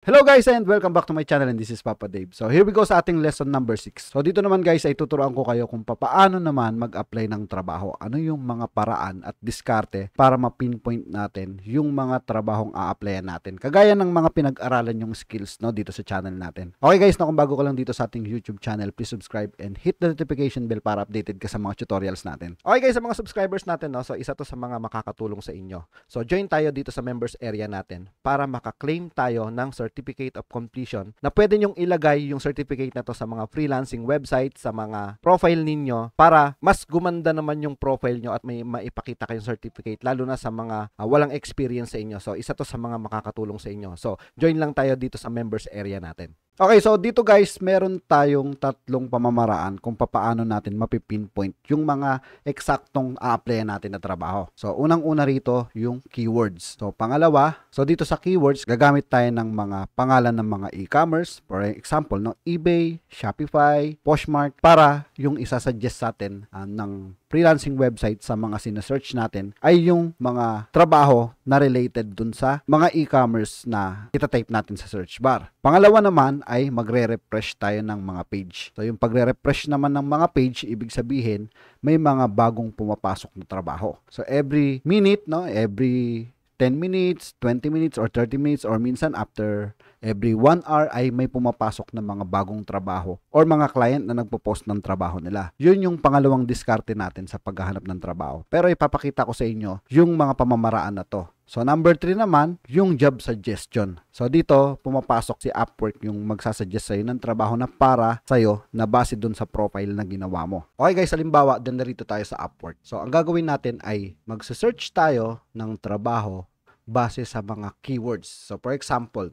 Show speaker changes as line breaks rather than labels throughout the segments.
Hello guys and welcome back to my channel, and this is Papa Dave. So here we go sa ating lesson number 6. So dito naman guys ay tuturuan ko kayo kung paano naman mag-apply ng trabaho. Ano yung mga paraan at diskarte para ma-pinpoint natin yung mga trabahong a-applyan natin. Kagaya ng mga pinag-aralan yung skills dito sa channel natin. Okay guys, kung bago ka lang dito sa ating YouTube channel, please subscribe and hit the notification bell para updated ka sa mga tutorials natin. Okay guys, sa mga subscribers natin, so isa to sa mga makakatulong sa inyo. So join tayo dito sa members area natin para maka-claim tayo ng certificate of completion na pwede nyong ilagay yung certificate na to sa mga freelancing website, sa mga profile ninyo para mas gumanda naman yung profile nyo at may maipakita kayong certificate lalo na sa mga walang experience sa inyo. So isa to sa mga makakatulong sa inyo. So join lang tayo dito sa members area natin. Okay, so dito guys, meron tayong tatlong pamamaraan kung paano natin mapipinpoint yung mga eksaktong a-applyan natin na trabaho. So unang-una rito yung keywords. So pangalawa, so dito sa keywords, gagamit tayo ng mga pangalan ng mga e-commerce. For example, eBay, Shopify, Poshmark, para yung isasuggest sa atin ng freelancing website sa mga sinesearch natin ay yung mga trabaho na related dun sa mga e-commerce na itatype natin sa search bar. Pangalawa naman ay magre-refresh tayo ng mga page. So yung pagre-refresh naman ng mga page, ibig sabihin may mga bagong pumapasok na trabaho. So every minute, every 10 minutes, 20 minutes, or 30 minutes, or minsan after every 1 hour ay may pumapasok na mga bagong trabaho or mga client na nagpo-post ng trabaho nila. Yun yung pangalawang diskarte natin sa paghahanap ng trabaho. Pero ipapakita ko sa inyo yung mga pamamaraan na to. So number 3 naman, yung job suggestion. So dito, pumapasok si Upwork yung magsasuggest sa'yo ng trabaho na para sa'yo na base dun sa profile na ginawa mo. Okay guys, halimbawa, narito tayo sa Upwork. So ang gagawin natin ay magse-search tayo ng trabaho base sa mga keywords. So for example,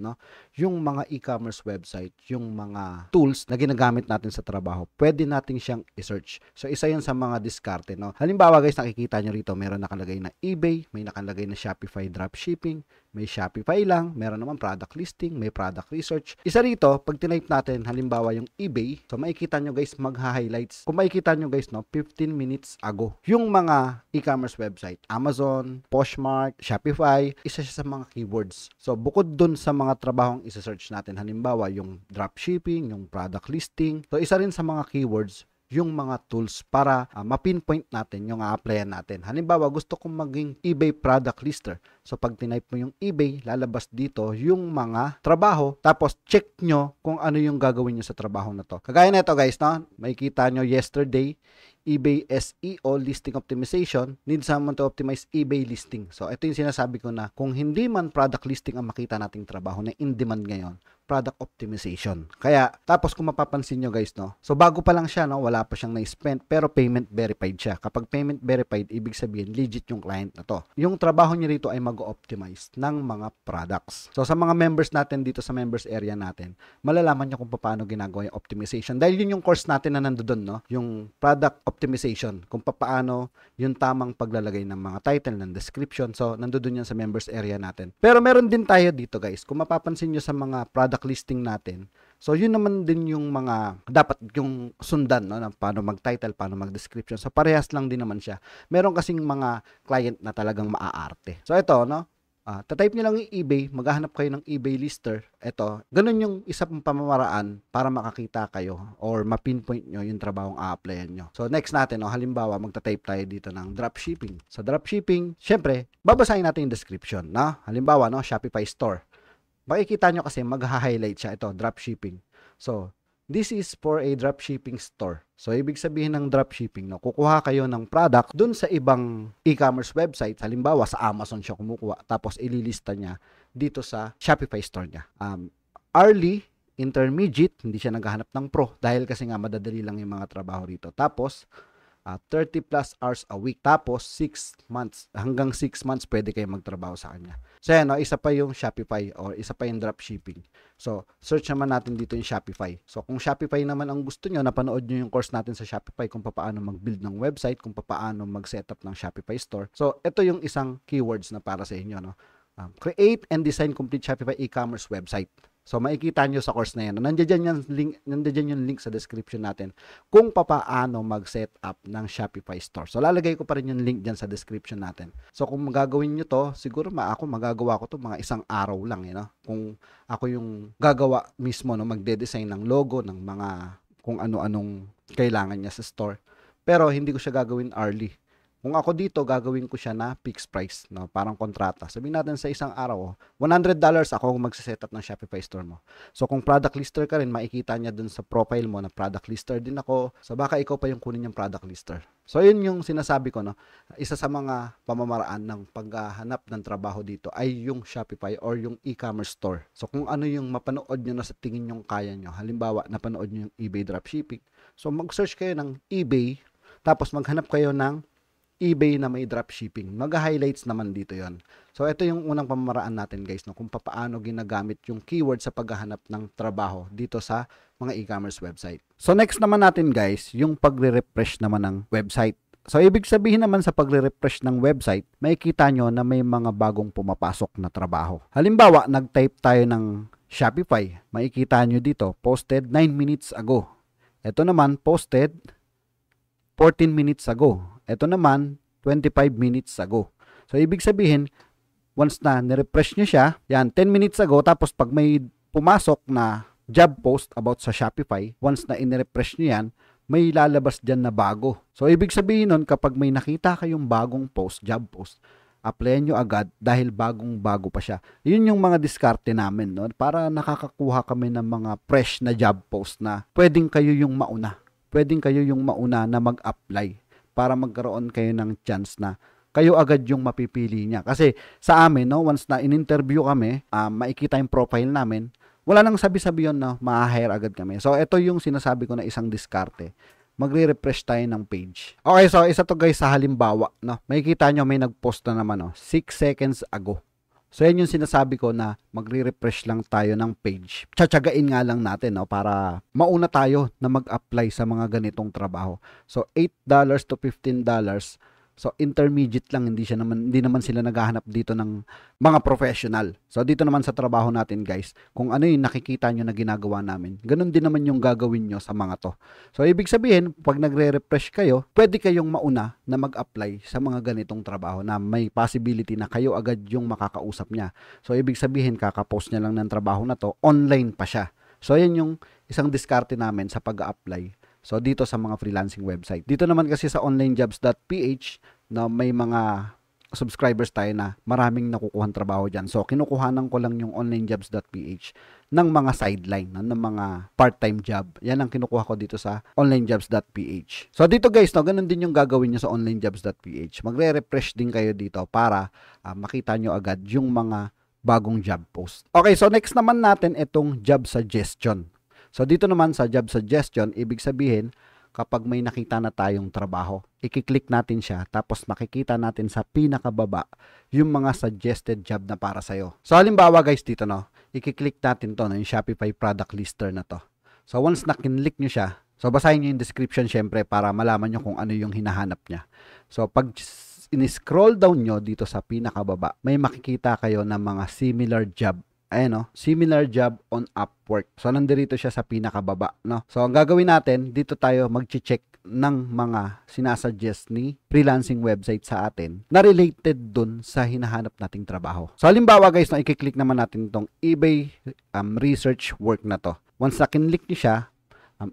yung mga e-commerce website, yung mga tools na ginagamit natin sa trabaho, pwede natin siyang i-search. So isa yun sa mga diskarte. Halimbawa guys, nakikita nyo rito, meron nakalagay na eBay, may nakalagay na Shopify dropshipping, may Shopify lang, meron naman product listing, may product research. Isa rito, pag tinype natin, halimbawa yung eBay, so makikita nyo guys, magha-highlights. Kung makikita nyo guys, 15 minutes ago, yung mga e-commerce website, Amazon, Poshmark, Shopify, isa siya sa mga keywords. So bukod dun sa mga trabahong isa-search natin, halimbawa yung dropshipping, yung product listing, so isa rin sa mga keywords yung mga tools para ma-pinpoint natin yung a-applyan natin. Halimbawa, gusto kong maging eBay product lister. So, pag tinype mo yung eBay, lalabas dito yung mga trabaho. Tapos, check nyo kung ano yung gagawin nyo sa trabaho na to. Kagaya na ito guys, makikita nyo yesterday, eBay SEO listing optimization, need someone to optimize eBay listing. So, ito yung sinasabi ko na kung hindi man product listing ang makita nating trabaho na in demand ngayon, product optimization. Kaya, tapos kung mapapansin nyo guys, so bago pa lang siya, wala pa siyang na-spend, pero payment verified siya. Kapag payment verified, ibig sabihin, legit yung client na to. Yung trabaho niya rito ay mag-optimize ng mga products. So, sa mga members natin dito sa members area natin, malalaman nyo kung paano ginagawa yung optimization. Dahil yun yung course natin na nandoon, yung product optimization, kung paano yung tamang paglalagay ng mga title, ng description. So, nandoon yan sa members area natin. Pero meron din tayo dito guys, kung mapapansin nyo sa mga product listing natin. So, yun naman din yung mga dapat yung sundan, na paano mag-title, paano mag-description. So, parehas lang din naman siya. Meron kasing mga client na talagang maaarte. So, ito, tatype nyo lang yung eBay, maghahanap kayo ng eBay lister. Ito, ganun yung isang pamamaraan para makakita kayo or ma-pinpoint nyo yung trabahong a-applyan nyo. So, next natin, halimbawa, magtatype tayo dito ng dropshipping. Sa dropshipping, syempre, babasahin natin yung description. Halimbawa, Shopify store. Makikita nyo kasi magha-highlight siya. Ito, dropshipping. So, this is for a dropshipping store. So, ibig sabihin ng dropshipping, kukuha kayo ng product dun sa ibang e-commerce website. Halimbawa, sa Amazon siya kumukuha. Tapos, ililista niya dito sa Shopify store niya. Early, intermediate, hindi siya naghahanap ng pro. Dahil kasi nga, madadali lang yung mga trabaho rito. Tapos, 30 plus hours a week. Tapos, 6 months. Hanggang 6 months, pwede kayo magtrabaho sa kanya. So, yan, isa pa yung Shopify or isa pa yung dropshipping. So, search naman natin dito yung Shopify. So, kung Shopify naman ang gusto nyo, napanood nyo yung course natin sa Shopify kung paano mag-build ng website, kung paano mag-setup ng Shopify store. So, ito yung isang keywords na para sa inyo, Create and design complete Shopify e-commerce website. So makikita nyo sa course na yan. Nandiyan yung link sa description natin kung paano mag-set up ng Shopify store. So lalagay ko pa rin yung link dyan sa description natin. So kung magagawin nyo to, siguro magagawa ko to mga isang araw lang. Kung ako yung gagawa mismo, magde-design ng logo, ng mga kung ano-anong kailangan niya sa store. Pero hindi ko siya gagawin early. Kung ako dito, gagawin ko siya na fixed price, parang kontrata. Sabihin natin sa isang araw, $100 ako magse-set up ng Shopify store mo. So kung product lister ka rin, makikita niya dun sa profile mo na product lister din ako. So baka ikaw pa yung kunin yung product lister. So yun yung sinasabi ko, isa sa mga pamamaraan ng paghahanap ng trabaho dito ay yung Shopify or yung e-commerce store. So kung ano yung mapanood nyo na sa tingin yung kaya nyo. Halimbawa, napanood nyo yung eBay dropshipping. So mag-search kayo ng eBay, tapos maghanap kayo ng eBay na may dropshipping. Mag-highlights naman dito yon. So, ito yung unang pamamaraan natin guys, kung paano ginagamit yung keyword sa paghahanap ng trabaho dito sa mga e-commerce website. So, next naman natin guys, yung pagre-refresh naman ng website. So, ibig sabihin naman sa pagre-refresh ng website, makikita nyo na may mga bagong pumapasok na trabaho. Halimbawa, nag-type tayo ng Shopify. Makikita nyo dito, posted 9 minutes ago. Ito naman, posted 14 minutes ago. Ito naman, 25 minutes ago. So, ibig sabihin, once na nirefresh nyo siya, yan, 10 minutes ago, tapos pag may pumasok na job post about sa Shopify, once na in-refresh nyo yan, may lalabas dyan na bago. So, ibig sabihin nun, kapag may nakita kayong bagong post, job post, applyan nyo agad dahil bagong-bago pa siya. Yun yung mga diskarte namin, para nakakakuha kami ng mga fresh na job post na pwedeng kayo yung mauna. Pwedeng kayo yung mauna na mag-apply para magkaroon kayo ng chance na kayo agad yung mapipili niya. Kasi sa amin, once na in-interview kami, makikita yung profile namin, wala nang sabi-sabi yun na ma-hire agad kami. So, ito yung sinasabi ko na isang diskarte. Magre-refresh tayo ng page. Okay, so isa to guys sa halimbawa. Makikita nyo may nag-post na naman 6 seconds ago. So, yan yung sinasabi ko na magre-refresh lang tayo ng page. Tsatsagain nga lang natin para mauna tayo na mag-apply sa mga ganitong trabaho. So, $8 to $15. So, intermediate lang, hindi naman sila naghahanap dito ng mga professional. So, dito naman sa trabaho natin guys, kung ano yung nakikita nyo na ginagawa namin, ganun din naman yung gagawin nyo sa mga to. So, ibig sabihin, pag nagre-refresh kayo, pwede kayong mauna na mag-apply sa mga ganitong trabaho na may possibility na kayo agad yung makakausap niya. So, ibig sabihin, kakapost niya lang ng trabaho na to, online pa siya. So, yan yung isang diskarte namin sa pag-apply. So, dito sa mga freelancing website. Dito naman kasi sa onlinejobs.ph na may mga subscribers tayo na maraming nakukuhang trabaho dyan. So, kinukuhanan ko lang yung onlinejobs.ph ng mga sideline, ng mga part-time job. Yan ang kinukuha ko dito sa onlinejobs.ph. So, dito guys, ganun din yung gagawin nyo sa onlinejobs.ph. Magre-refresh din kayo dito para makita nyo agad yung mga bagong job post. Okay, so next naman natin itong job suggestion. So, dito naman sa job suggestion, ibig sabihin, kapag may nakita na tayong trabaho, i-click natin siya, tapos makikita natin sa pinakababa yung mga suggested job na para sa'yo. So, halimbawa guys, dito i-click natin to, yung Shopify product lister na to. So, once na kinlik nyo siya, so basahin nyo yung description syempre para malaman nyo kung ano yung hinahanap niya. So, pag in-scroll down nyo dito sa pinakababa, may makikita kayo ng mga similar job. Ayan similar job on Upwork. So, nandito siya sa pinakababa, So, ang gagawin natin, dito tayo mag-check ng mga sinasuggest ni freelancing website sa atin na related dun sa hinahanap nating trabaho. So, halimbawa guys, i-click naman natin itong eBay research work na to. Once na kinlik nyo siya,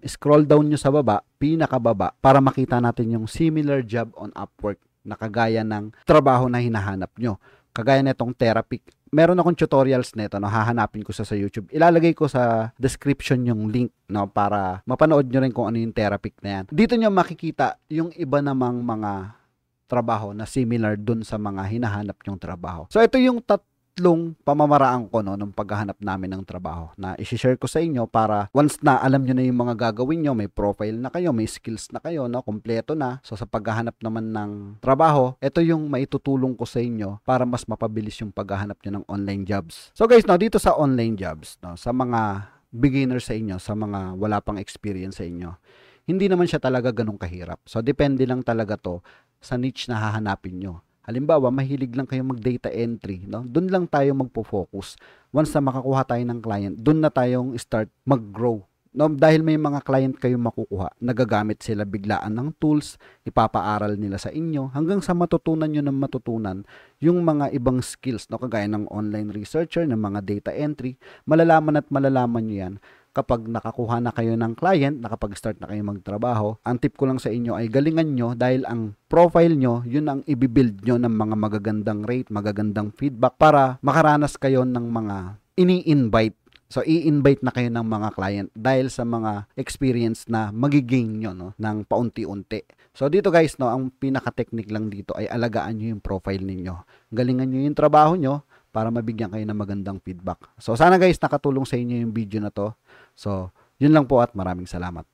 scroll down nyo sa baba, pinakababa, para makita natin yung similar job on Upwork na kagaya ng trabaho na hinahanap nyo. Kagaya nitong therapy. Meron akong tutorials nito, hahanapin ko sa YouTube. Ilalagay ko sa description yung link, para mapanood nyo rin kung ano yung therapy na yan. Dito nyo makikita yung iba namang mga trabaho na similar dun sa mga hinahanap nyong trabaho. So, ito yung tatlong pamamaraan ko nung paghahanap namin ng trabaho na i-share ko sa inyo para once na alam nyo na yung mga gagawin nyo, may profile na kayo, may skills na kayo, kompleto na. So, sa paghahanap naman ng trabaho, ito yung maitutulong ko sa inyo para mas mapabilis yung paghahanap nyo ng online jobs. So guys, dito sa online jobs, sa mga beginner sa inyo, sa mga wala pang experience sa inyo, hindi naman siya talaga ganun kahirap. So, depende lang talaga to sa niche na hahanapin nyo. Halimbawa, mahilig lang kayo mag-data entry, no? Doon lang tayo magpo-focus. Once na makakuha tayo ng client, doon na tayong start mag-grow. No, dahil may mga client kayong makukuha, nagagamit sila biglaan ng tools, ipapaaral nila sa inyo, hanggang sa matutunan nyo ng matutunan yung mga ibang skills, no, kagaya ng online researcher, ng mga data entry, malalaman nyo yan kapag nakakuha na kayo ng client, nakapag-start na kayo magtrabaho. Ang tip ko lang sa inyo ay galingan nyo dahil ang profile nyo, yun ang i-build nyo ng mga magagandang rate, magagandang feedback para makaranas kayo ng mga ini-invite. So, i-invite na kayo ng mga client dahil sa mga experience na magigain nyo, no, ng paunti-unti. So, dito guys, no, ang pinaka-technique lang dito ay alagaan nyo yung profile ninyo. Galingan nyo yung trabaho nyo para mabigyan kayo ng magandang feedback. So, sana guys, nakatulong sa inyo yung video na to. So, yun lang po at maraming salamat.